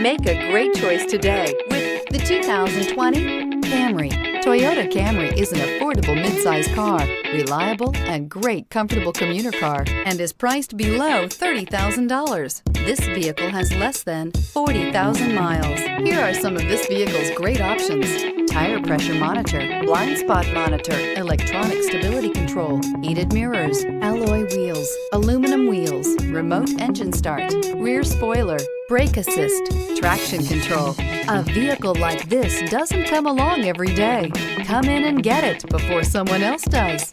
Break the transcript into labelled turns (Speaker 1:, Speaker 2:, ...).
Speaker 1: Make a great choice today with the 2020 Camry. Toyota Camry is an affordable midsize car, reliable and great comfortable commuter car, and is priced below $30,000. This vehicle has less than 40,000 miles. Here are some of this vehicle's great options: tire pressure monitor, blind spot monitor, electronic stability control, heated mirrors, alloy wheels, aluminum wheels, remote engine start, rear spoiler, brake assist, traction control. A vehicle like this doesn't come along every day. Come in and get it before someone else does.